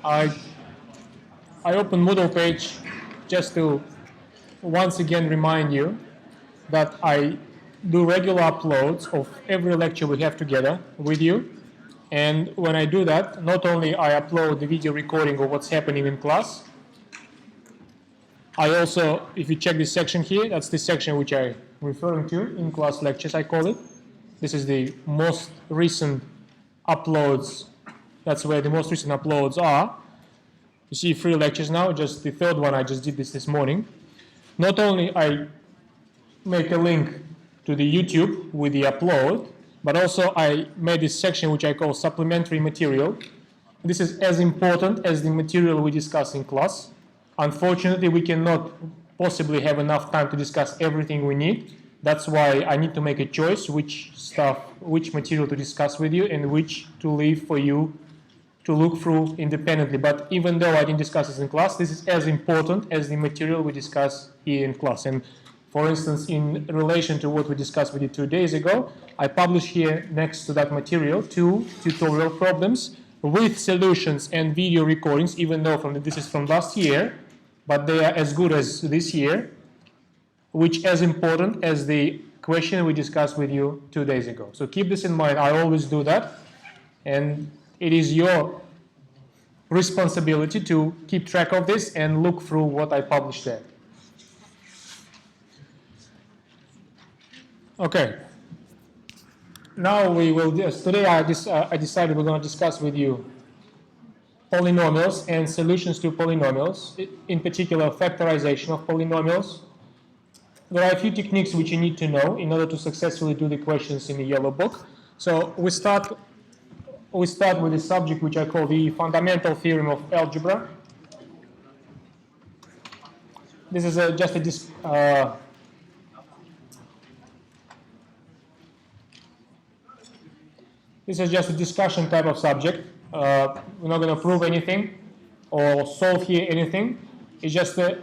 I open Moodle page just to once again remind you that I do regular uploads of every lecture we have together with you. And when I do that, not only I upload the video recording of what's happening in class, I also, if you check this section here, that's the section which I'm referring to, in class lectures I call it. This is the most recent uploads. That's where the most recent uploads are. You see 3 lectures now, just the third one I just did this morning. Not only I make a link to the YouTube with the upload, but also I made this section which I call Supplementary Material. This is as important as the material we discuss in class. Unfortunately, we cannot possibly have enough time to discuss everything we need. That's why I need to make a choice which material to discuss with you and which to leave for you to look through independently. But even though I didn't discuss this in class, this is as important as the material we discuss here in class. And for instance, in relation to what we discussed with you 2 days ago, I published here next to that material 2 tutorial problems with solutions and video recordings, even though this is from last year, but they are as good as this year, which is as important as the question we discussed with you 2 days ago. So keep this in mind. I always do that, and it is your responsibility to keep track of this and look through what I published there. Okay. Now we will. Today I decided we're going to discuss with you polynomials and solutions to polynomials, in particular factorization of polynomials. There are a few techniques which you need to know in order to successfully do the questions in the yellow book. So we start with the subject which I call the Fundamental Theorem of Algebra. This is just a discussion type of subject. We're not going to prove anything or solve here anything. It's just in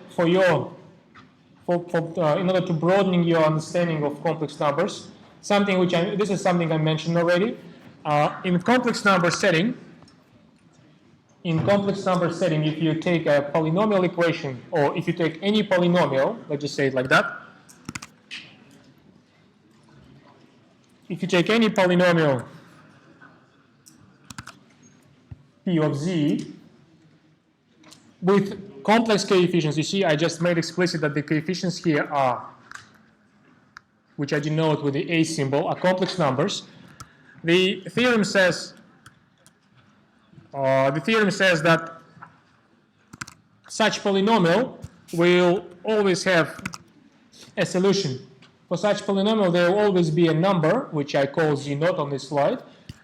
order to broaden your understanding of complex numbers. This is something I mentioned already. In complex number setting, if you take a polynomial equation, or if you take any polynomial, let's just say it like that. If you take any polynomial P of z with complex coefficients, you see I just made explicit that the coefficients here are, which I denote with the A symbol, are complex numbers. The theorem says that such polynomial will always have a solution. For such polynomial, there will always be a number, which I call z0 on this slide,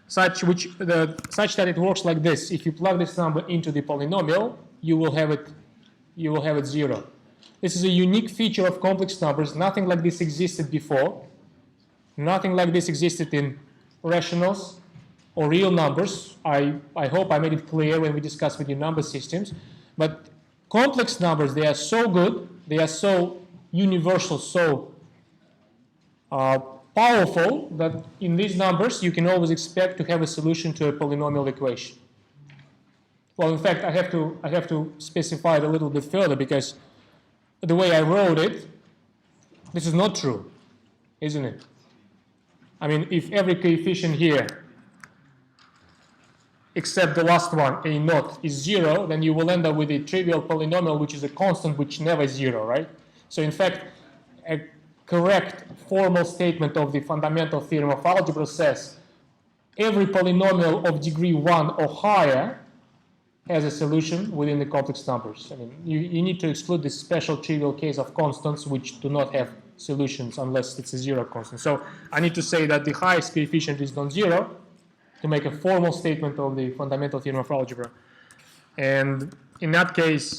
such that it works like this. If you plug this number into the polynomial, you will have it 0. This is a unique feature of complex numbers. Nothing like this existed before. Nothing like this existed in rationals or real numbers. I hope I made it clear when we discussed with you number systems. But complex numbers, they are so good, they are so universal, so powerful that in these numbers you can always expect to have a solution to a polynomial equation. Well, in fact, I have to specify it a little bit further, because the way I wrote it, this is not true, isn't it? I mean, if every coefficient here, except the last one, a0, is 0, then you will end up with a trivial polynomial, which is a constant, which never is 0, right? So in fact, a correct formal statement of the Fundamental Theorem of Algebra says every polynomial of degree 1 or higher has a solution within the complex numbers. I mean, you need to exclude this special trivial case of constants which do not have solutions unless it's a 0 constant. So I need to say that the highest coefficient is non-zero to make a formal statement of the Fundamental Theorem of Algebra. And in that case,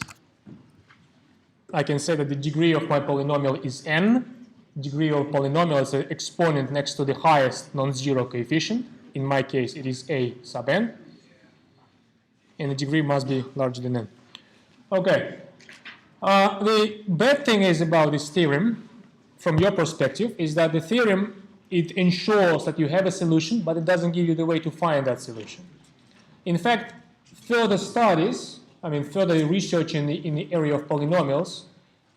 I can say that the degree of my polynomial is n. Degree of polynomial is an exponent next to the highest non-zero coefficient. In my case, it is a sub n. And the degree must be larger than n. Okay. The bad thing is about this theorem, from your perspective, is that the theorem, it ensures that you have a solution, but it doesn't give you the way to find that solution. In fact, further studies, further research in the area of polynomials,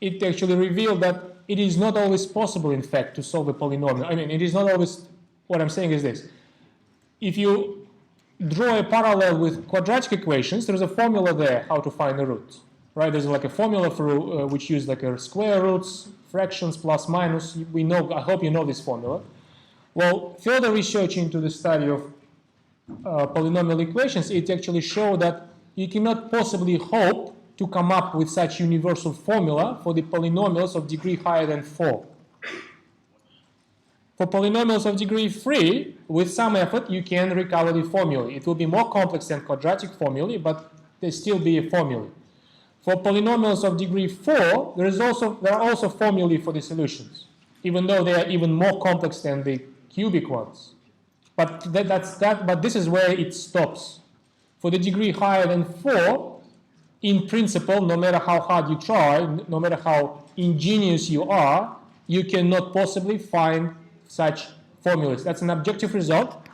it actually revealed that it is not always possible, in fact, to solve a polynomial. It is not always, what I'm saying is this. If you draw a parallel with quadratic equations, there's a formula there how to find the root, right? There's like a formula for which use like a square roots, fractions, plus, minus. We know, I hope you know this formula. Well, further research into the study of polynomial equations, it actually showed that you cannot possibly hope to come up with such universal formula for the polynomials of degree higher than 4. For polynomials of degree 3, with some effort, you can recover the formulae. It will be more complex than quadratic formulae, but there still be a formulae. For polynomials of degree 4, there are also formulae for the solutions, even though they are even more complex than the cubic ones. But but this is where it stops. For the degree higher than 4, in principle, no matter how hard you try, no matter how ingenious you are, you cannot possibly find such formulas. That's an objective result.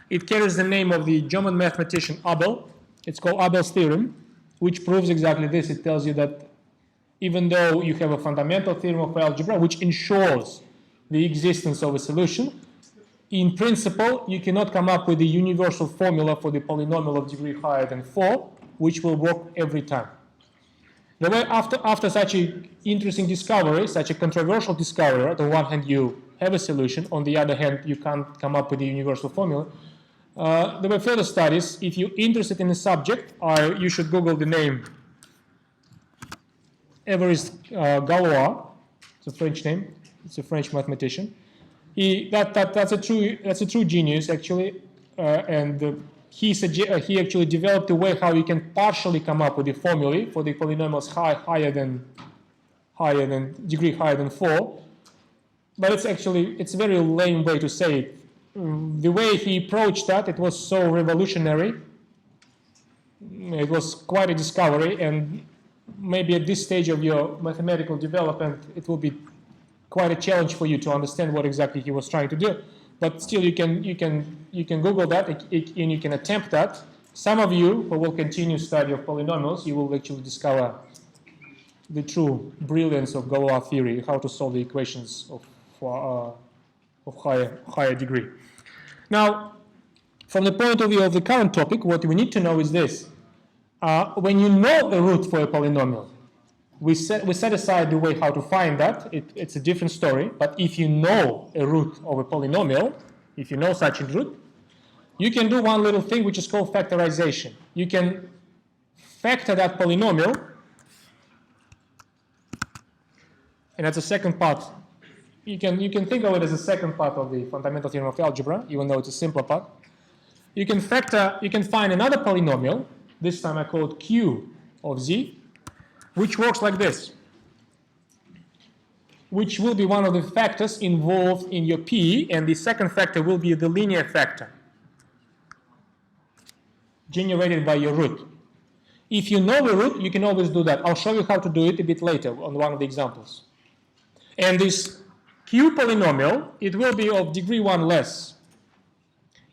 It carries the name of the German mathematician Abel. It's called Abel's theorem, which proves exactly this. It tells you that even though you have a fundamental theorem of algebra, which ensures the existence of a solution, in principle, you cannot come up with a universal formula for the polynomial of degree higher than 4, which will work every time. The way after such an interesting discovery, such a controversial discovery, on the one hand you have a solution, on the other hand you can't come up with a universal formula, there were further studies. If you're interested in a subject, you should Google the name Évariste Galois. It's a French name. It's a French mathematician. That's a true genius, actually, and he actually developed a way how you can partially come up with the formulae for the polynomials higher than degree higher than 4. But it's a very lame way to say it. The way he approached that, it was so revolutionary. It was quite a discovery, and maybe at this stage of your mathematical development, it will be quite a challenge for you to understand what exactly he was trying to do. But still, you can Google that and you can attempt that. Some of you who will continue study of polynomials, you will actually discover the true brilliance of Galois theory, how to solve the equations of higher degree. Now, from the point of view of the current topic, what we need to know is this: when you know the root for a polynomial, we set aside the way how to find that. It's a different story. But if you know a root of a polynomial, if you know such a root, you can do one little thing which is called factorization. You can factor that polynomial, and that's the second part. You can think of it as a second part of the Fundamental Theorem of Algebra, even though it's a simpler part. You can find another polynomial. This time I call it Q of Z, which works like this, which will be one of the factors involved in your P, and the second factor will be the linear factor generated by your root. If you know the root, you can always do that. I'll show you how to do it a bit later on one of the examples. And this Q polynomial, it will be of degree 1 less.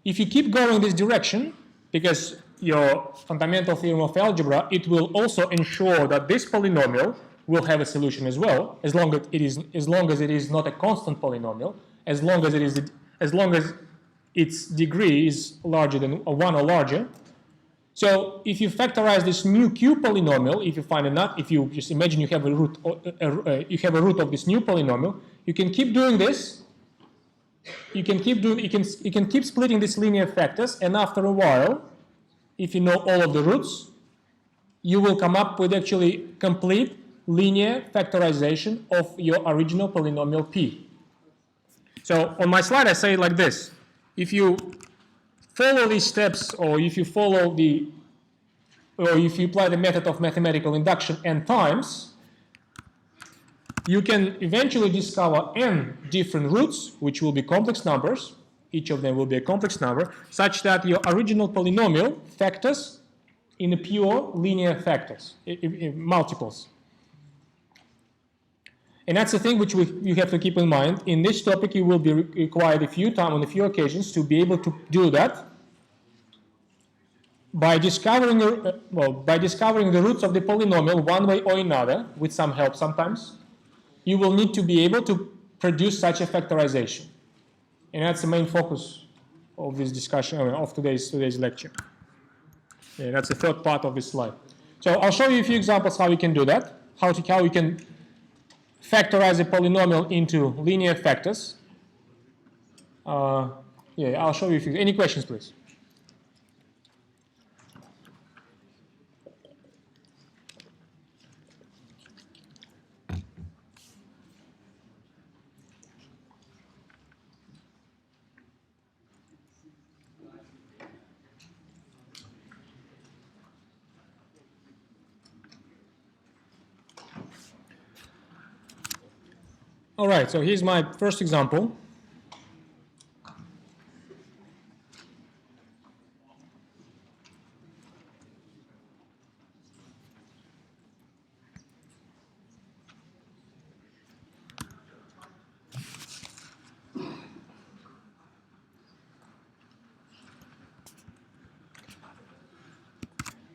If you keep going this direction, because your fundamental theorem of algebra, it will also ensure that this polynomial will have a solution as well, as long as it is not a constant polynomial, as long as its degree is larger than 1 or larger. So if you factorize this new Q polynomial, if you just imagine you have a root of this new polynomial, you can keep doing this. You can keep splitting these linear factors, and after a while, if you know all of the roots, you will come up with actually complete linear factorization of your original polynomial P. So on my slide, I say it like this: if you follow these steps, or if you apply the method of mathematical induction n times, you can eventually discover n different roots, which will be complex numbers. Each of them will be a complex number, such that your original polynomial factors in a pure linear factors, multiples. And that's the thing which you have to keep in mind. In this topic, you will be required on a few occasions to be able to do that. by discovering the roots of the polynomial one way or another, with some help sometimes, you will need to be able to produce such a factorization. And that's the main focus of this discussion, of today's lecture. Yeah, that's the third part of this slide. So I'll show you a few examples how we can do that, how we can factorize a polynomial into linear factors. Yeah, I'll show you a few. Any questions, please? All right, so here's my first example.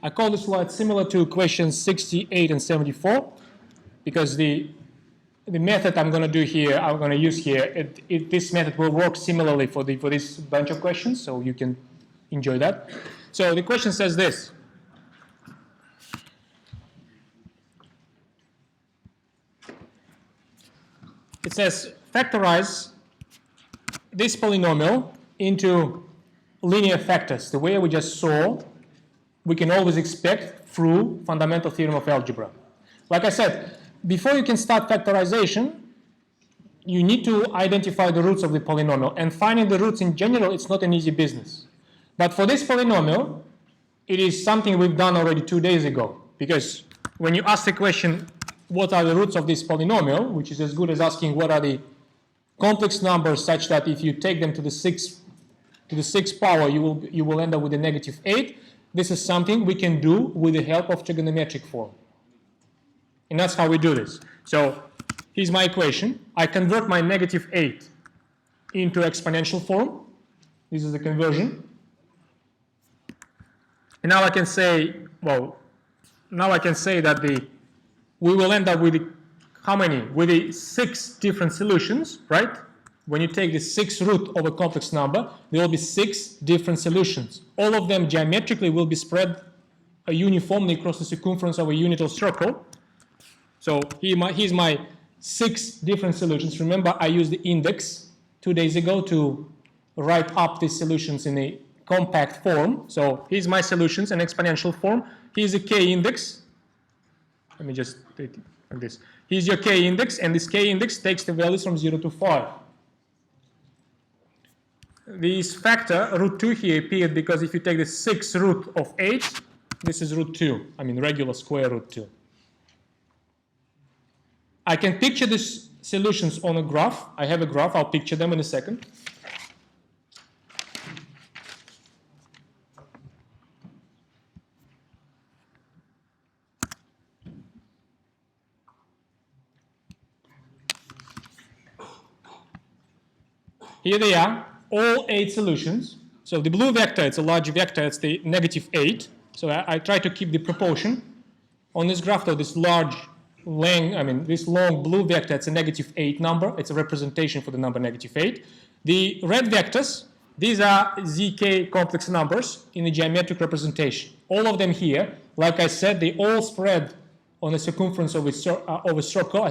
I call this slide similar to questions 68 and 74 because the method I'm going to use here, this method will work similarly for this bunch of questions, so you can enjoy that. So the question says this. It says factorize this polynomial into linear factors, the way we just saw we can always expect through Fundamental Theorem of Algebra. Like I said, before you can start factorization, you need to identify the roots of the polynomial. And finding the roots in general, it's not an easy business. But for this polynomial, it is something we've done already 2 days ago. Because when you ask the question, what are the roots of this polynomial, which is as good as asking what are the complex numbers such that if you take them to the sixth power, you will end up with a -8. This is something we can do with the help of trigonometric form. And that's how we do this. So here's my equation. I convert my -8 into exponential form. This is the conversion. And now I can say, that we will end up with how many? With the 6 different solutions, right? When you take the 6th root of a complex number, there will be 6 different solutions. All of them geometrically will be spread uniformly across the circumference of a unit or circle. So here's my 6 different solutions. Remember, I used the index 2 days ago to write up these solutions in a compact form. So here's my solutions in exponential form. Here's a k-index. Let me just take it like this. Here's your k-index, and this k-index takes the values from 0 to 5. This factor, root 2 here, appeared because if you take the 6th root of 8, this is root 2. I mean regular square root 2. I can picture these solutions on a graph. I have a graph. I'll picture them in a second. Here they are, all 8 solutions. So the blue vector, it's a large vector, it's the -8. So I try to keep the proportion. On this graph, though, this long blue vector, it's a -8 number. It's a representation for the number -8. The red vectors, these are zk complex numbers in the geometric representation. All of them here, like I said, they all spread on the circumference of a circle.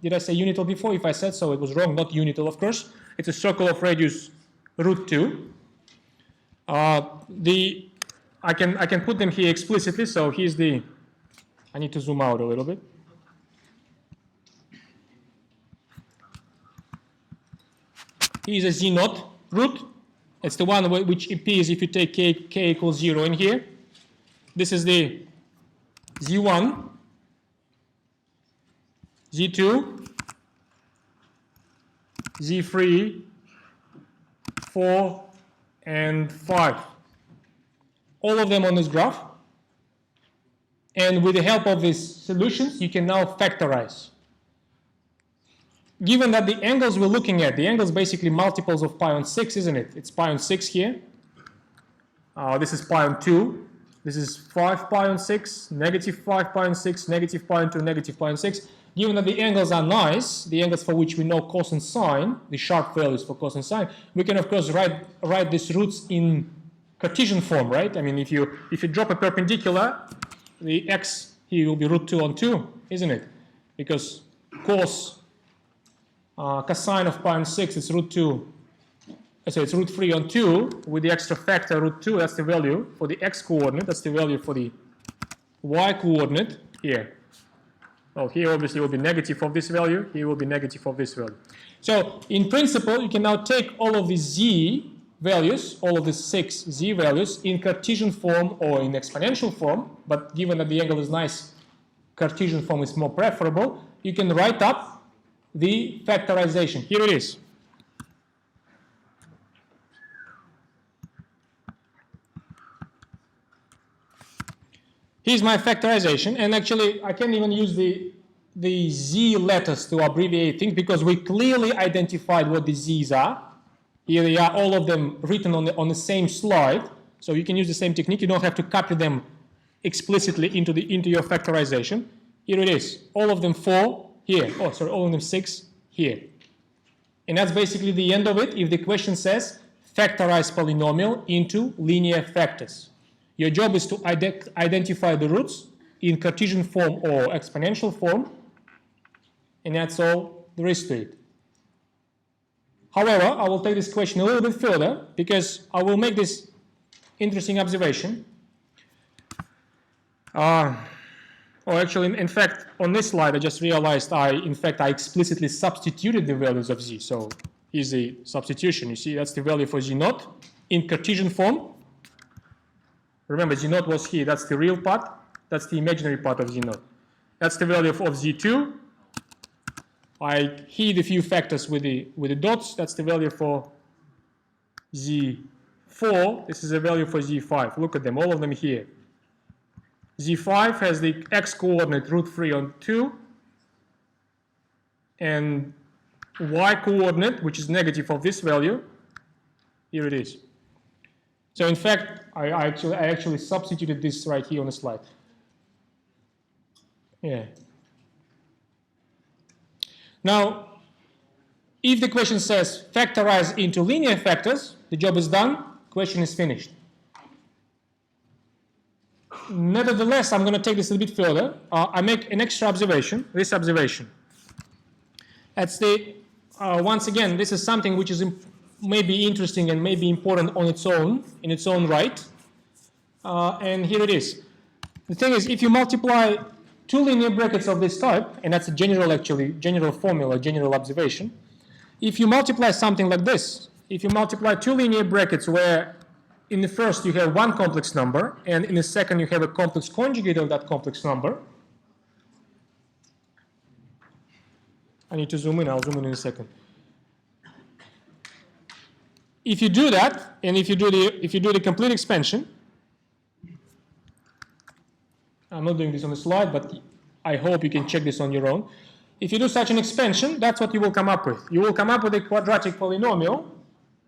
Did I say unital before? If I said so, it was wrong, not unital, of course. It's a circle of radius root 2. I can put them here explicitly. So here's I need to zoom out a little bit. Here's a z0 root. It's the one which appears if you take k equals 0 in here. This is the z1, z2, z3, 4, and 5. All of them on this graph. And with the help of these solutions, you can now factorize. Given that the angles we're looking at, the angles basically multiples of pi on 6, isn't it? It's pi on 6 here. This is pi on 2. This is 5 pi on 6, negative 5 pi on 6, negative pi on 2, negative pi on 6. Given that the angles are nice, the angles for which we know cos and sine, the sharp values for cos and sine, we can of course write these roots in Cartesian form, right? I mean, if you drop a perpendicular, the x here will be root 2 on 2, isn't it? Because cosine of pi on 6 is root 2, so it's root 3 on 2 with the extra factor root 2. That's the value for the x coordinate. That's the value for the y coordinate here. Well, here obviously will be negative of this value. Here will be negative of this value. So in principle, you can now take all of these z values, all of the 6 z values in Cartesian form or in exponential form. But given that the angle is nice, Cartesian form is more preferable. You can write up the factorization. Here it is. Here's my factorization, and actually I can even use the z letters to abbreviate things because we clearly identified what the z's are. Here they are, all of them written on the same slide, so you can use the same technique. You don't have to copy them explicitly into your factorization. Here it is, all of them 4 here. Oh, sorry, all of them 6 here. And that's basically the end of it if the question says factorize polynomial into linear factors. Your job is to identify the roots in Cartesian form or exponential form, and that's all there is to it. However, I will take this question a little bit further because I will make this interesting observation. Or actually, in fact, on this slide, I just realized I explicitly substituted the values of z. So here's the substitution. You see, that's the value for z naught in Cartesian form. Remember, z naught was here. That's the real part. That's the imaginary part of z naught. That's the value of z2. I hid a few factors with the dots. That's the value for z4. This is a value for z5. Look at them, all of them here. z5 has the x coordinate root 3 on 2, and y coordinate, which is negative of this value. Here it is. So in fact, I actually substituted this right here on the slide. Yeah. Now, if the question says factorize into linear factors, the job is done, question is finished. Nevertheless, I'm going to take this a little bit further. I make an extra observation, this observation. That's the, once again, this is something which is may be interesting and may be important on its own, in its own right. And here it is. The thing is, if you multiply two linear brackets of this type, and that's a general formula, general observation. If you multiply something like this, if you multiply two linear brackets where in the first you have one complex number, and in the second you have a complex conjugate of that complex number. I need to zoom in, I'll zoom in a second. If you do that, and if you do the complete expansion, I'm not doing this on the slide, but I hope you can check this on your own. If you do such an expansion, that's what you will come up with. You will come up with a quadratic polynomial,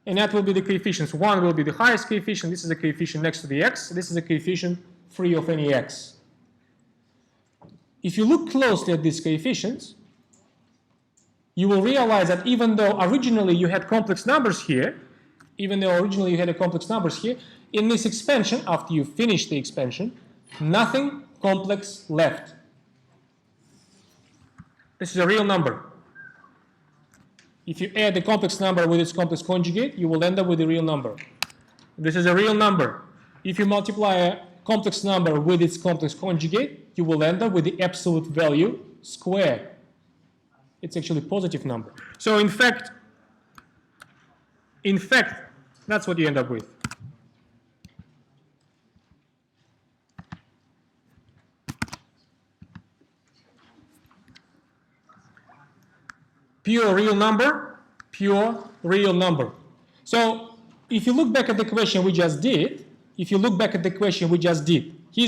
and that will be the coefficients. 1 will be the highest coefficient. This is a coefficient next to the x. This is a coefficient free of any x. If you look closely at these coefficients, you will realize that even though originally you had complex numbers here, in this expansion, after you finish the expansion, nothing complex left. This is a real number. If you add the complex number with its complex conjugate, you will end up with a real number. This is a real number. If you multiply a complex number with its complex conjugate, you will end up with the absolute value squared. It's actually a positive number. So in fact, that's what you end up with. Pure real number. So if you look back at the question we just did, here's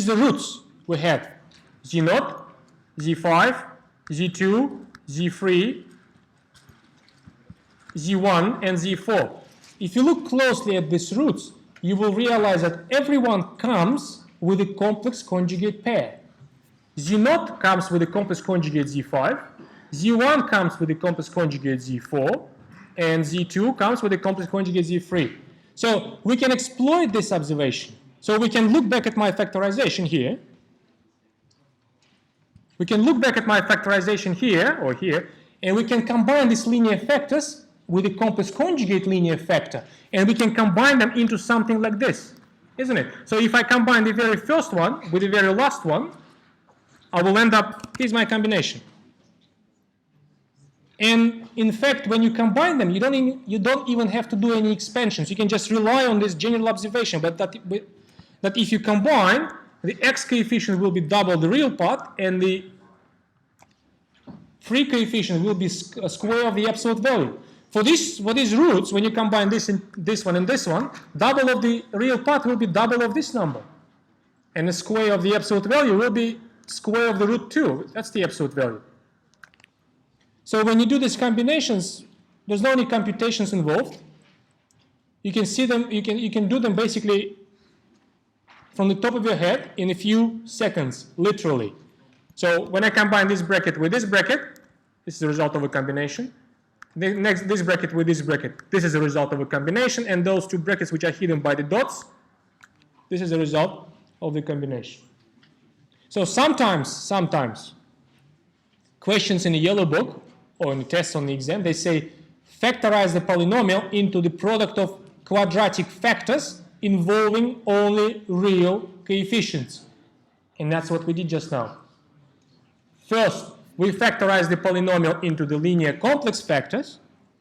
the roots we had. Z0, Z5, Z2, Z3, Z1, and Z4. If you look closely at these roots, you will realize that everyone comes with a complex conjugate pair. Z0 comes with a complex conjugate Z5, Z1 comes with a complex conjugate Z4, and Z2 comes with a complex conjugate Z3. So we can exploit this observation. So we can look back at my factorization here. We can look back at my factorization here or here, and we can combine these linear factors with a complex conjugate linear factor, and we can combine them into something like this, isn't it? So if I combine the very first one with the very last one, I will end up, here's my combination. And in fact, when you combine them, you don't even have to do any expansions. You can just rely on this general observation, but that if you combine, the x coefficient will be double the real part, and the free coefficient will be a square of the absolute value. For these roots, when you combine this one and this one, double of the real part will be double of this number. And the square of the absolute value will be square of the root 2. That's the absolute value. So when you do these combinations, there's no any computations involved. You can see them, you can do them basically from the top of your head in a few seconds, literally. So when I combine this bracket with this bracket, this is the result of a combination. This bracket with this bracket, this is the result of a combination, and those two brackets which are hidden by the dots, this is the result of the combination. So sometimes, questions in the yellow book or in the tests on the exam, they say factorize the polynomial into the product of quadratic factors involving only real coefficients. And that's what we did just now. First, we factorize the polynomial into the linear complex factors,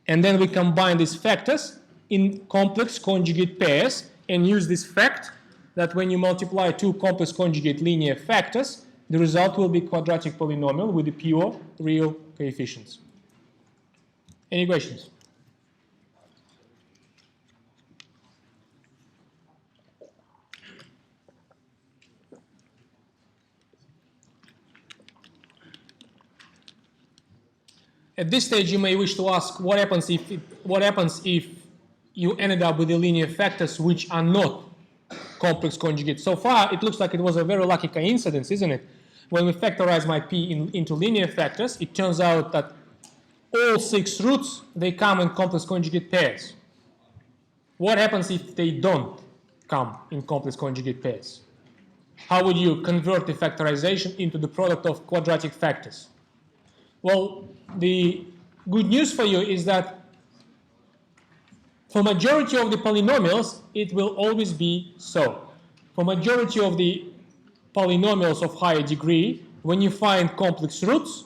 and then we combine these factors in complex conjugate pairs and use this fact that when you multiply two complex conjugate linear factors, the result will be quadratic polynomial with the pure real coefficients. Any questions? At this stage, you may wish to ask what happens if you ended up with the linear factors which are not complex conjugates. So far, it looks like it was a very lucky coincidence, isn't it? When we factorize my p into linear factors, it turns out that all 6 roots, they come in complex conjugate pairs. What happens if they don't come in complex conjugate pairs? How would you convert the factorization into the product of quadratic factors? Well, the good news for you is that for majority of the polynomials, it will always be so. For majority of the polynomials of higher degree, when you find complex roots,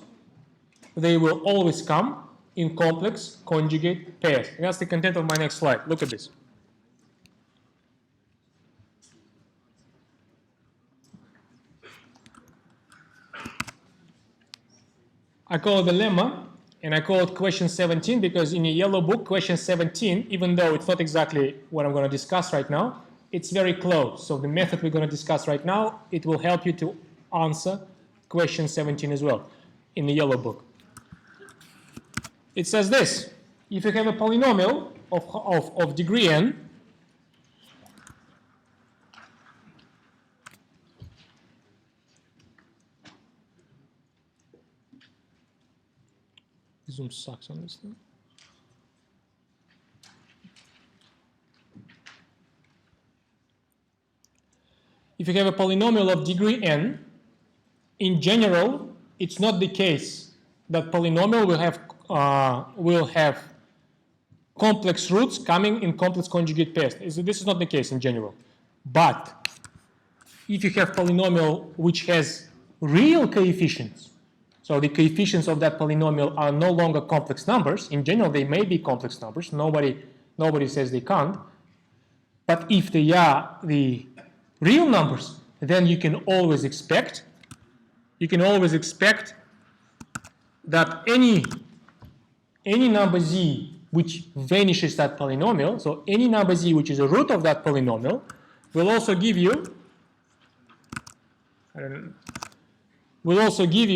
they will always come in complex conjugate pairs. And that's the content of my next slide. Look at this. I call it the lemma, and I call it question 17 because in your yellow book, question 17, even though it's not exactly what I'm going to discuss right now, it's very close. So the method we're going to discuss right now, it will help you to answer question 17 as well in the yellow book. It says this: if you have a polynomial of degree n, Zoom sucks on this thing. If you have a polynomial of degree n, in general, it's not the case that polynomial will have complex roots coming in complex conjugate pairs. This is not the case in general. But if you have polynomial which has real coefficients, so the coefficients of that polynomial are no longer complex numbers. In general, they may be complex numbers. Nobody says they can't. But if they are the real numbers, then you can always expect that any number z which vanishes that polynomial, so any number z which is a root of that polynomial, will also give you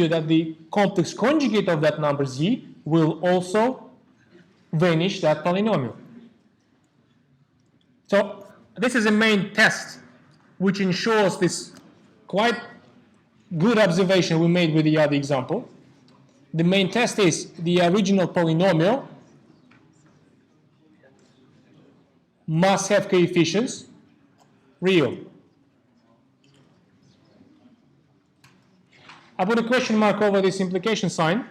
that the complex conjugate of that number z will also vanish that polynomial. So this is a main test which ensures this quite good observation we made with the other example. The main test is the original polynomial must have coefficients real. I put a question mark over this implication sign.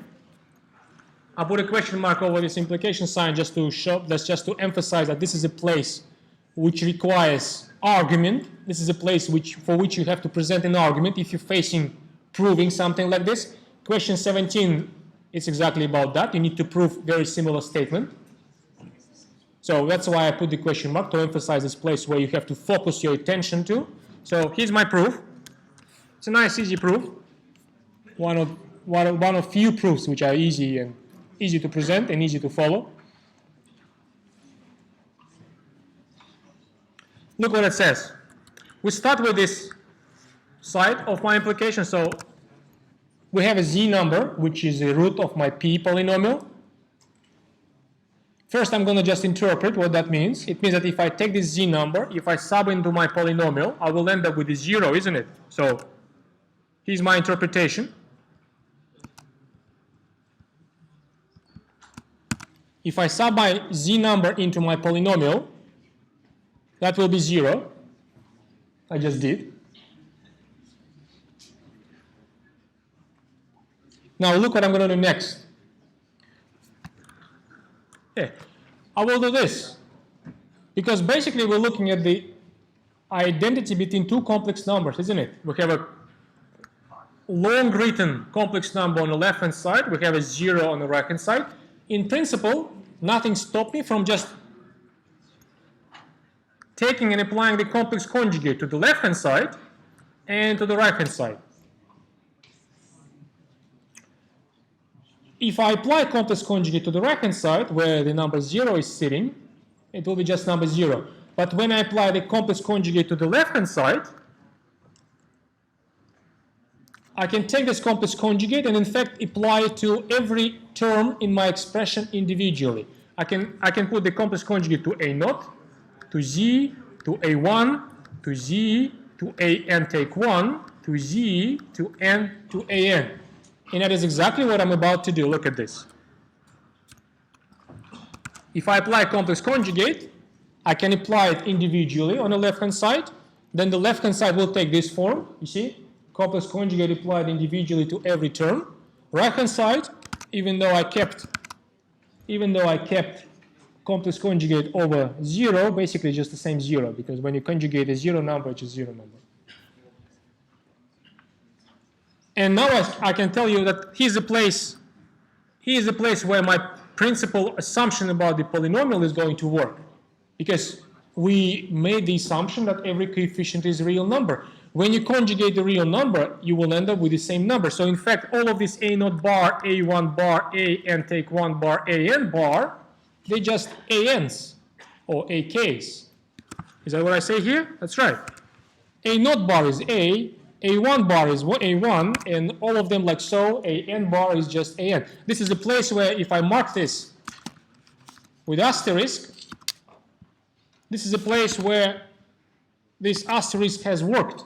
Just to show, just to emphasize that this is a place which requires argument. This is a place for which you have to present an argument if you're facing proving something like this. Question 17 is exactly about that. You need to prove very similar statement. So that's why I put the question mark, to emphasize this place where you have to focus your attention to. So here's my proof. It's a nice, easy proof. One of few proofs which are easy to present and easy to follow. Look what it says. We start with this side of my implication. So we have a z number, which is the root of my p polynomial. First, I'm going to just interpret what that means. It means that if I take this z number, if I sub into my polynomial, I will end up with a 0, isn't it? So here's my interpretation. If I sub my z number into my polynomial, that will be 0. I just did. Now look what I'm going to do next. Okay. I will do this. Because basically we're looking at the identity between two complex numbers, isn't it? We have a long written complex number on the left hand side. We have a 0 on the right hand side. In principle, nothing stopped me from just taking and applying the complex conjugate to the left hand side and to the right hand side. If I apply complex conjugate to the right hand side, where the number 0 is sitting, it will be just number 0. But when I apply the complex conjugate to the left hand side, I can take this complex conjugate and in fact apply it to every term in my expression individually. I can put the complex conjugate to a0, to z, to a1, to z, to an take 1, to z, to n, to an. And that is exactly what I'm about to do. Look at this. If I apply complex conjugate, I can apply it individually on the left-hand side. Then the left-hand side will take this form, you see? Complex conjugate applied individually to every term. Right-hand side, even though I kept complex conjugate over 0, basically just the same 0, because when you conjugate a 0 number, it's a 0 number. And now I can tell you that here's the place where my principal assumption about the polynomial is going to work. Because we made the assumption that every coefficient is a real number. When you conjugate the real number, you will end up with the same number. So in fact, all of this a0 bar, a1 bar, an take 1 bar, an bar, they're just ans or ak's. Is that what I say here? That's right. A0 bar is a, a1 bar is a1, and all of them like so, an bar is just an. This is a place where if I mark this with asterisk, this is a place where this asterisk has worked.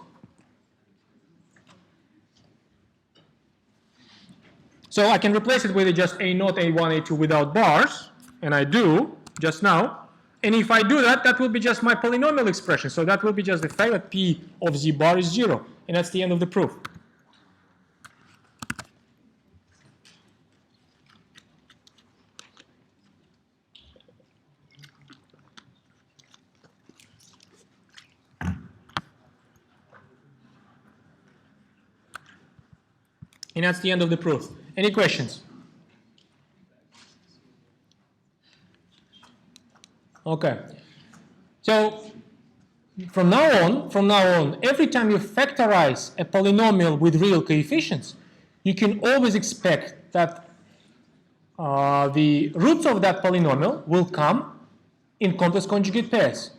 So I can replace it with just a0, a1, a2 without bars, and I do just now. And if I do that, that will be just my polynomial expression. So that will be just the fact that p of z bar is 0. And that's the end of the proof. And that's the end of the proof. Any questions? Okay. So from now on, every time you factorize a polynomial with real coefficients, you can always expect that the roots of that polynomial will come in complex conjugate pairs.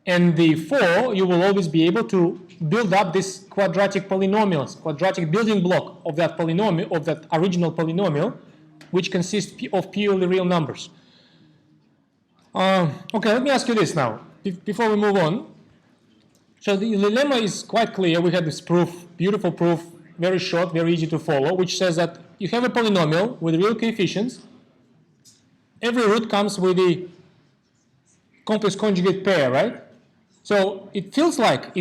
And therefore, you will always be able to build up this quadratic polynomials, quadratic building block of that polynomial, of that original polynomial, which consists of purely real numbers. Okay, let me ask you this now, before we move on. So the lemma is quite clear. We have this proof, beautiful proof, very short, very easy to follow, which says that you have a polynomial with real coefficients. Every root comes with the complex conjugate pair, right? So it feels like,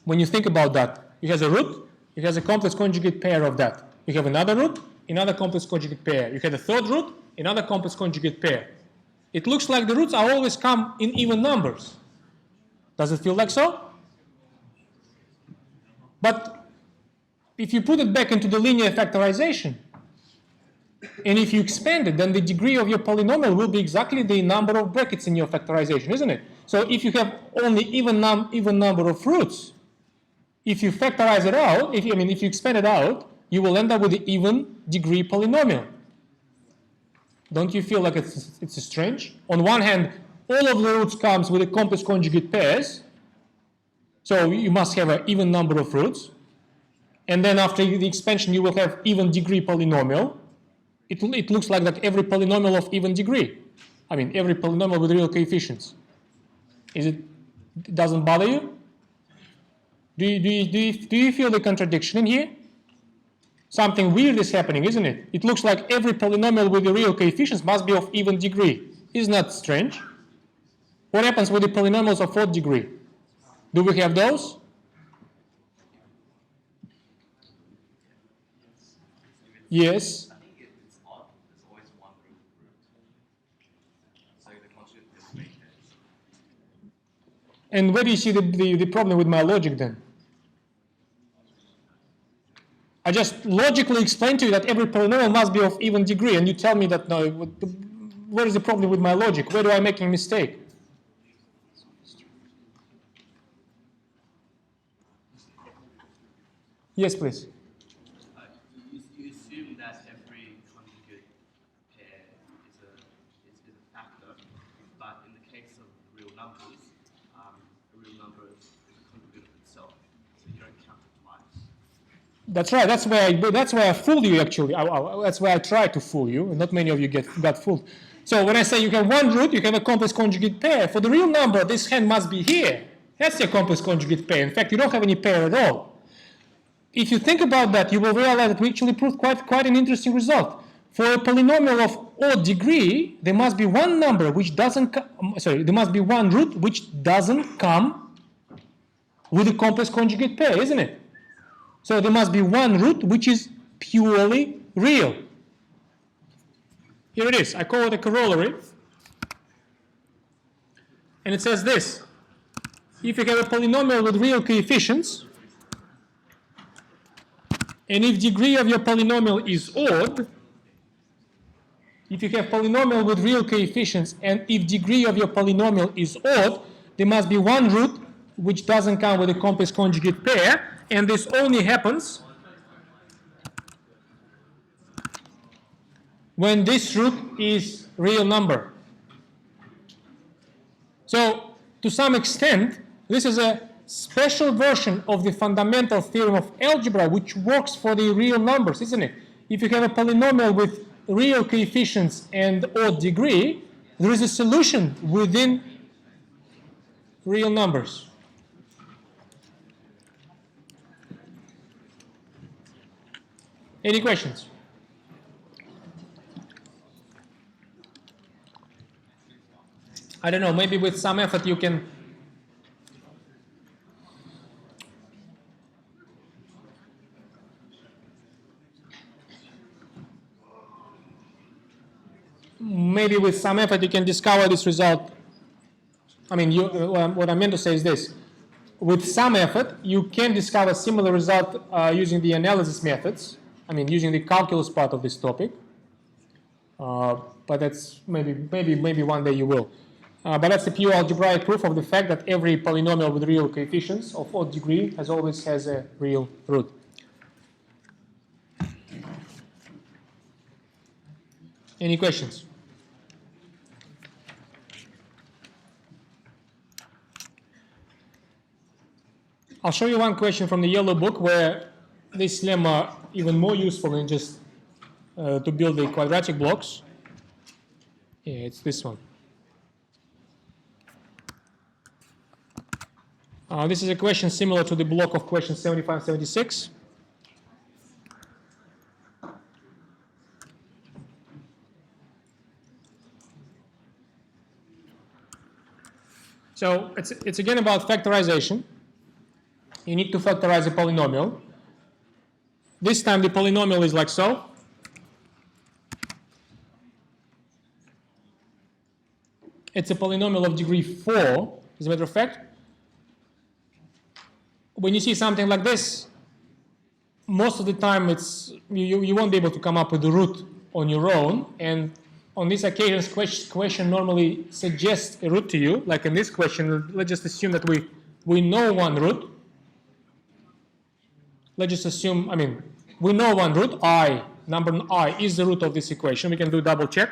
when you think about that, it has a root, it has a complex conjugate pair of that. You have another root, another complex conjugate pair. You have a third root, another complex conjugate pair. It looks like the roots are always come in even numbers. Does it feel like so? But if you put it back into the linear factorization, and if you expand it, then the degree of your polynomial will be exactly the number of brackets in your factorization, isn't it? So if you have only even number of roots, if you factorize it out, if you expand it out, you will end up with an even degree polynomial. Don't you feel like it's strange? On one hand, all of the roots comes with a complex conjugate pairs, so you must have an even number of roots, and then after the expansion you will have even degree polynomial. It looks like that every polynomial of even degree. Every polynomial with real coefficients. It doesn't bother you? Do you feel the contradiction in here? Something weird is happening, isn't it? It looks like every polynomial with the real coefficients must be of even degree. Isn't that strange? What happens with the polynomials of odd degree? Do we have those? Yes. And where do you see the problem with my logic then? I just logically explained to you that every polynomial must be of even degree, and you tell me that no. Where is the problem with my logic? Where do I make a mistake? Yes, please. You assume that every conjugate pair is a factor, but in the case of real numbers, a real number is a conjugate of itself, so you don't count it twice. That's right. That's why I fooled you. Actually, that's why I tried to fool you. Not many of you got fooled. So when I say you have one root, you have a complex conjugate pair. For the real number, this hand must be here. That's your complex conjugate pair. In fact, you don't have any pair at all. If you think about that, you will realize that we actually proved quite an interesting result. For a polynomial of odd degree, there must be one number which doesn't. There must be one root which doesn't come with a complex conjugate pair, isn't it? So there must be one root which is purely real. Here it is. I call it a corollary. And it says this. If you have a polynomial with real coefficients, and if degree of your polynomial is odd, if you have polynomial with real coefficients, and if degree of your polynomial is odd, there must be one root which doesn't come with a complex conjugate pair, and this only happens when this root is real number. So, to some extent, this is a special version of the fundamental theorem of algebra which works for the real numbers, isn't it? If you have a polynomial with real coefficients and odd degree, there is a solution within real numbers. Any questions? I don't know, maybe with some effort you can discover this result. What I meant to say is this. With some effort, you can discover similar result using the analysis methods. Using the calculus part of this topic. But that's maybe one day you will. But that's a pure algebraic proof of the fact that every polynomial with real coefficients of odd degree always has a real root. Any questions? I'll show you one question from the yellow book where this lemma even more useful than just to build the quadratic blocks. Yeah, it's this one. This is a question similar to the block of questions 75 76. So it's again about factorization. You need to factorize a polynomial. This time the polynomial is like so. It's a polynomial of degree 4, as a matter of fact. When you see something like this, most of the time you won't be able to come up with the root on your own. And on these occasions, question normally suggests a root to you. Like in this question, let's just assume that we know one root. Let's just assume, we know one root, I, number I is the root of this equation. We can do double check.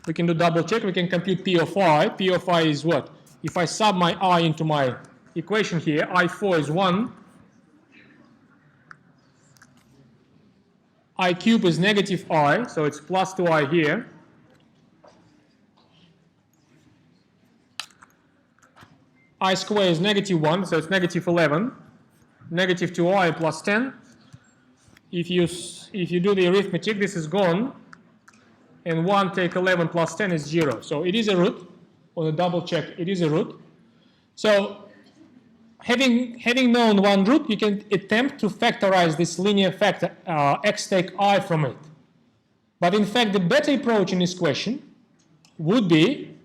We can do double check. We can compute P of I. P of I is what? If I sub my I into my equation here, I4 is 1. I cube is negative I, so it's plus 2I here. I square is negative 1, so it's negative 11. Negative 2I plus 10. If you do the arithmetic, this is gone. And 1 take 11 plus 10 is 0. So it is a root. On a double check, it is a root. So having known one root, you can attempt to factorize this linear factor x take I from it. But in fact, the better approach in this question would be,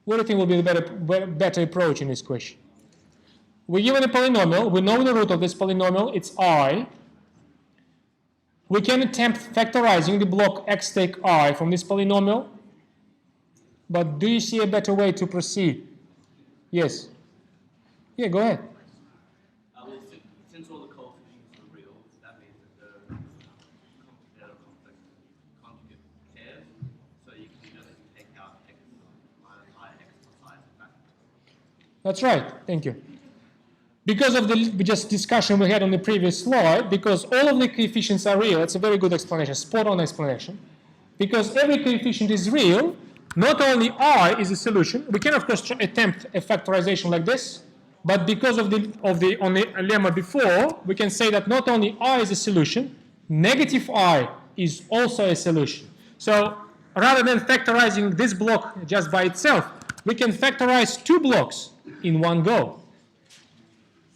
what do you think will be the better approach in this question? We're given a polynomial. We know the root of this polynomial. It's I. We can attempt factorizing the block x take I from this polynomial. But do you see a better way to proceed? Yes. Yeah, go ahead. Well, since all the coefficients are real, that means that they're complex conjugate pairs. So you can just take out x minus I, x plus I as a factor. That's right. Thank you. Because of the just discussion we had on the previous slide, because all of the coefficients are real, it's a very good explanation, spot on explanation. Because every coefficient is real, not only I is a solution. We can of course attempt a factorization like this, but because of the lemma before, we can say that not only I is a solution, negative I is also a solution. So rather than factorizing this block just by itself, we can factorize two blocks in one go.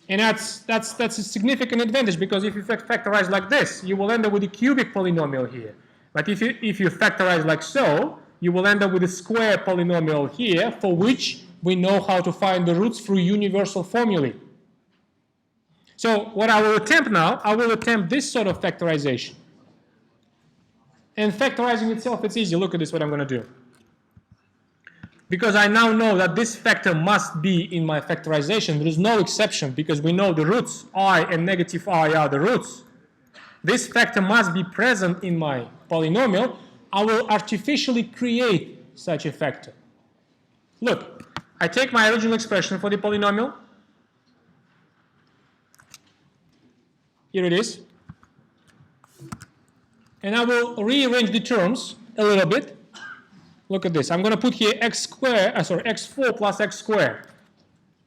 And that's a significant advantage, because if you factorize like this, you will end up with a cubic polynomial here. But if you factorize like so, you will end up with a square polynomial here, for which we know how to find the roots through universal formulae. So what I will attempt now, I will attempt this sort of factorization. And factorizing itself, it's easy. Look at this, what I'm going to do. Because I now know that this factor must be in my factorization. There is no exception, because we know the roots, I and negative I are the roots. This factor must be present in my polynomial. I will artificially create such a factor. Look, I take my original expression for the polynomial. Here it is. And I will rearrange the terms a little bit. Look at this. I'm going to put here x4 plus x squared.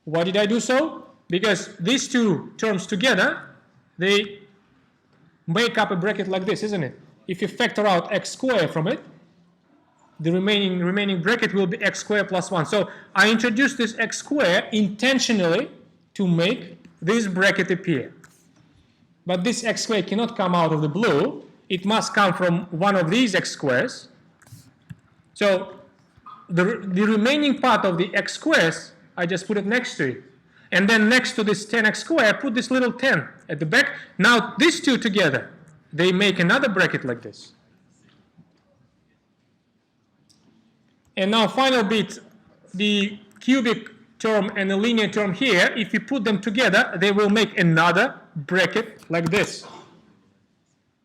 Why did I do so? Because these two terms together, they make up a bracket like this, isn't it? If you factor out x squared from it, the remaining bracket will be x squared plus 1. So I introduced this x squared intentionally to make this bracket appear. But this x squared cannot come out of the blue. It must come from one of these x squares. So the remaining part of the x squares, I just put it next to it. And then next to this 10x squared, I put this little 10 at the back. Now these two together, they make another bracket like this. And now final bit, the cubic term and the linear term here, if you put them together, they will make another bracket like this.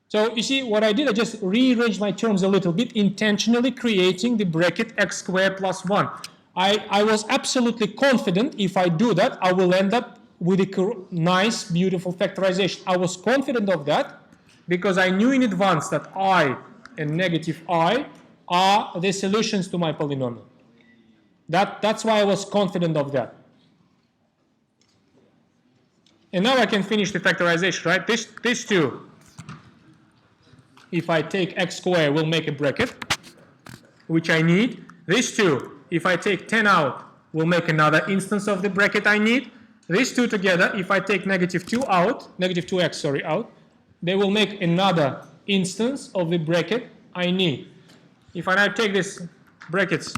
So you see what I did, I just rearranged my terms a little bit, intentionally creating the bracket x squared plus 1. I was absolutely confident if I do that, I will end up with a nice, beautiful factorization. I was confident of that because I knew in advance that I and negative I are the solutions to my polynomial. That's why I was confident of that. And now I can finish the factorization, right? These two, if I take x squared, will make a bracket, which I need. These two, if I take 10 out, will make another instance of the bracket I need. These two together, if I take negative 2 out, negative 2x, sorry, out, they will make another instance of the bracket I need. If I now take these brackets,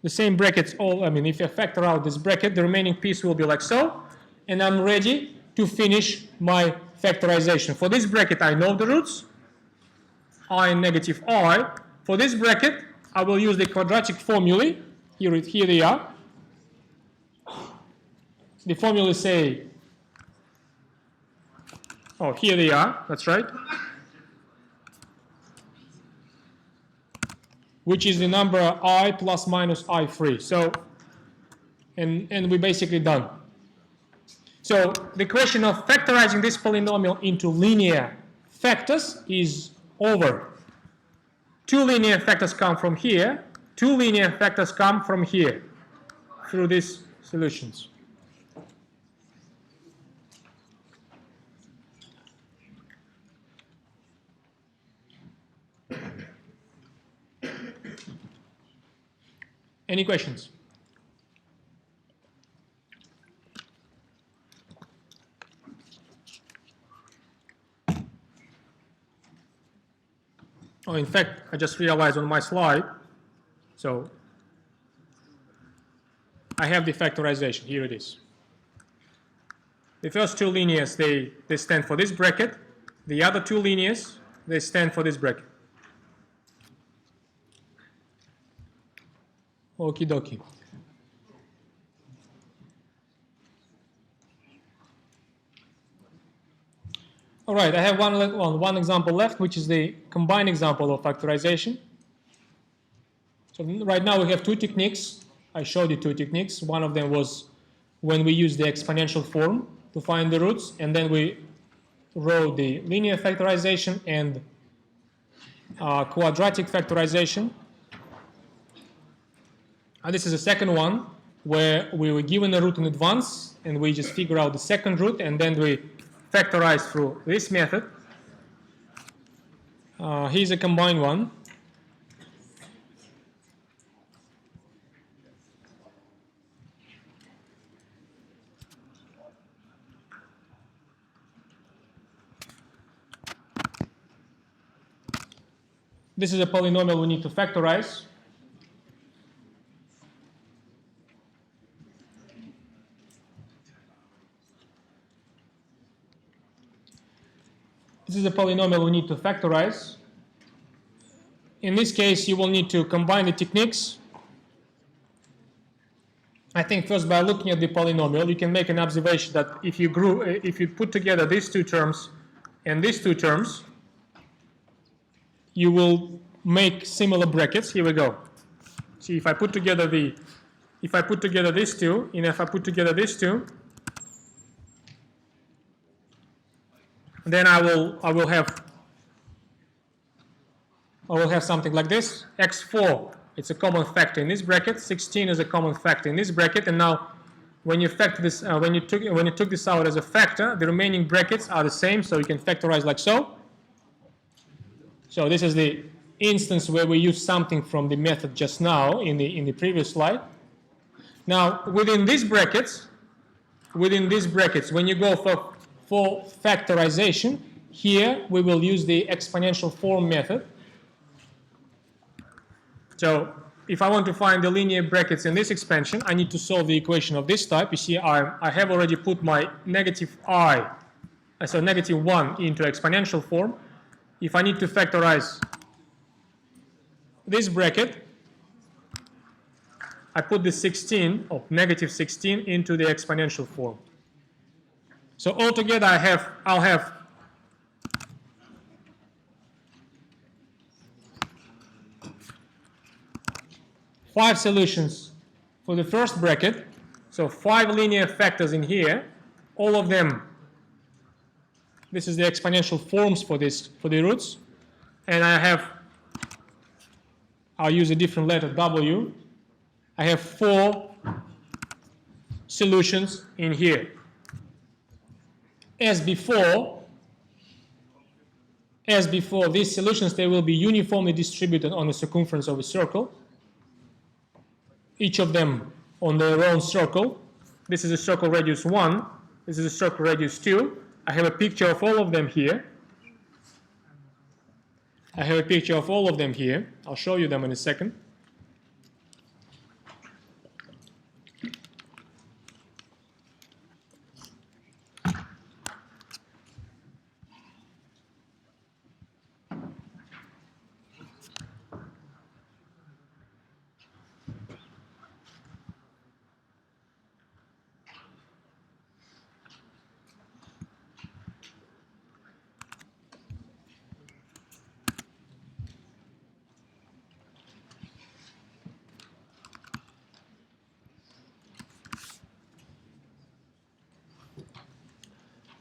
the same brackets all, if I factor out this bracket, the remaining piece will be like so, and I'm ready to finish my factorization. For this bracket, I know the roots, I and negative I. For this bracket, I will use the quadratic formulae. Here they are. The formulae say, oh, here they are, that's right. Which is the number I plus minus I free. So, and we're basically done. So the question of factorizing this polynomial into linear factors is over. Two linear factors come from here. Two linear factors come from here through these solutions. Any questions? Oh, in fact, I just realized on my slide, so I have the factorization. Here it is. The first two linears, they stand for this bracket. The other two linears, they stand for this bracket. Okie dokie. All right, I have one example left, which is the combined example of factorization. So right now we have two techniques. I showed you two techniques. One of them was when we use the exponential form to find the roots, and then we wrote the linear factorization and quadratic factorization. And this is the second one, where we were given a root in advance, and we just figure out the second root, and then we factorize through this method. Here's a combined one. This is a polynomial we need to factorize. This is a polynomial we need to factorize. In this case, you will need to combine the techniques. I think first by looking at the polynomial, you can make an observation that if you put together these two terms and these two terms, you will make similar brackets. Here we go. See, if I put together these two, and if I put together these two, then I will have something like this. x4, it's a common factor in this bracket. 16 is a common factor in this bracket. And now, when you factor this, when you took this out as a factor, the remaining brackets are the same. So you can factorize like so. So this is the instance where we use something from the method just now in the previous slide. Now, within these brackets, when you go for factorization, here we will use the exponential form method. So if I want to find the linear brackets in this expansion, I need to solve the equation of this type. You see, I have already put my negative 1 into exponential form. If I need to factorize this bracket, I put the negative 16 into the exponential form. So altogether, I'll have five solutions for the first bracket. So 5 linear factors in here. All of them. This is the exponential forms for the roots. and I'll use a different letter, W. I have 4 solutions in here. As before, these solutions, they will be uniformly distributed on the circumference of a circle, each of them on their own circle. This is a circle radius 1, this is a circle radius 2. I have a picture of all of them here. I'll show you them in a second.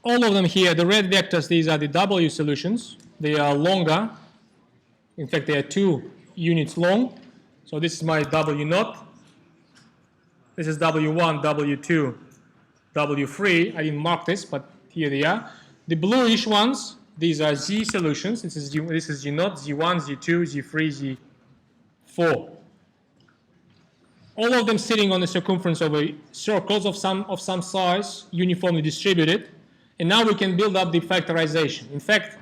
All of them here, the red vectors, these are the W solutions. They are longer. In fact, they are 2 units long. So this is my W naught. This is W1, W2, W3. I didn't mark this, but here they are. The bluish ones, these are Z solutions. This is G naught, Z1, Z2, Z3, Z4. All of them sitting on the circumference of a circles of some size, uniformly distributed. And now we can build up the factorization. In fact,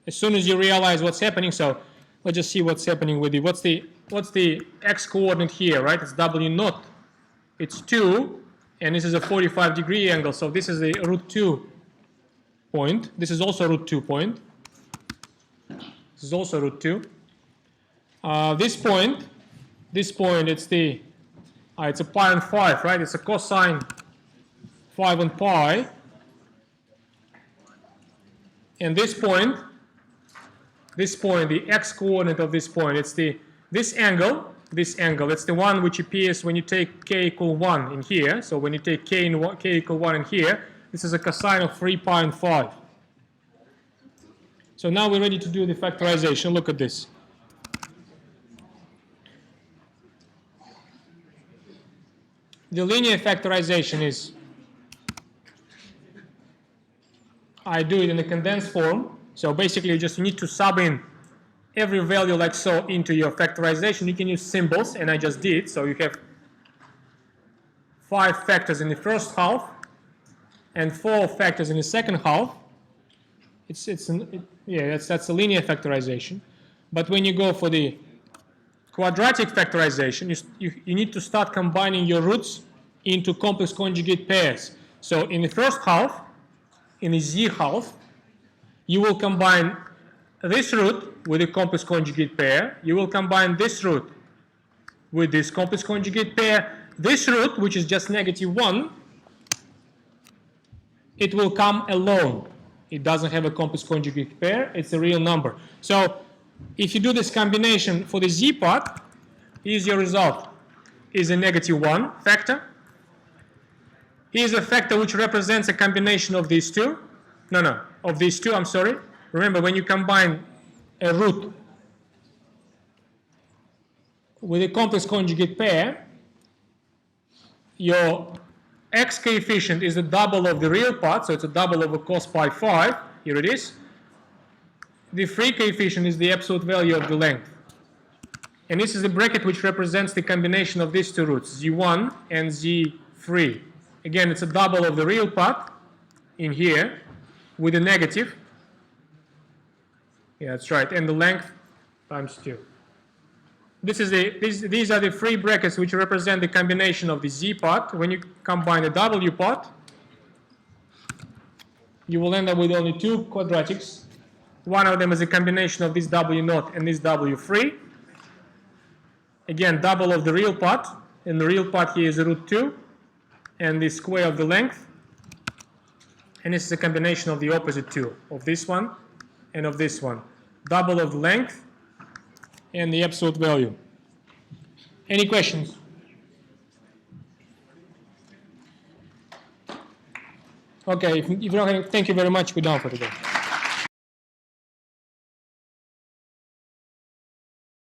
as soon as you realize what's happening, so let's just see what's happening with the, what's the x coordinate here, right? It's W naught. It's 2, and this is a 45-degree angle, so this is the root 2 point. This is also root 2 point. This is also root 2. This point, it's a pi on 5, right? It's a cosine 5 on pi. And this point, the x coordinate of this point, it's this angle, it's the one which appears when you take k equal 1 in here. So when you take k equal 1 in here, this is a cosine of 3 pi and 5. So now we're ready to do the factorization. Look at this. The linear factorization is, I do it in a condensed form. So basically, you need to sub in every value like so into your factorization. You can use symbols, and I just did. So you have 5 factors in the first half and 4 factors in the second half. That's a linear factorization. But when you go for the quadratic factorization, you need to start combining your roots into complex conjugate pairs. So in the first half, in the Z half, you will combine this root with a complex conjugate pair. You will combine this root with this complex conjugate pair. This root, which is just -1, it will come alone. It doesn't have a complex conjugate pair. It's a real number. So if you do this combination for the Z part, here's your result. Is a -1 factor. Here's a factor which represents a combination of these two. Of these two, I'm sorry. Remember, when you combine a root with a complex conjugate pair, your x coefficient is the double of the real part, so it's a double over cos pi 5. Here it is. The free coefficient is the absolute value of the length. And this is the bracket which represents the combination of these two roots, Z1 and Z3. Again, it's a double of the real part in here with a negative. Yeah, that's right. And the length times 2. These are the free brackets which represent the combination of the Z part. When you combine the W part, you will end up with only 2 quadratics. One of them is a combination of this W naught and this W3. Again, double of the real part. And the real part here is root 2. And the square of the length. And this is a combination of the opposite two, of this one and of this one. Double of the length and the absolute value. Any questions? Okay, if you don't have any, thank you very much. We're done for today.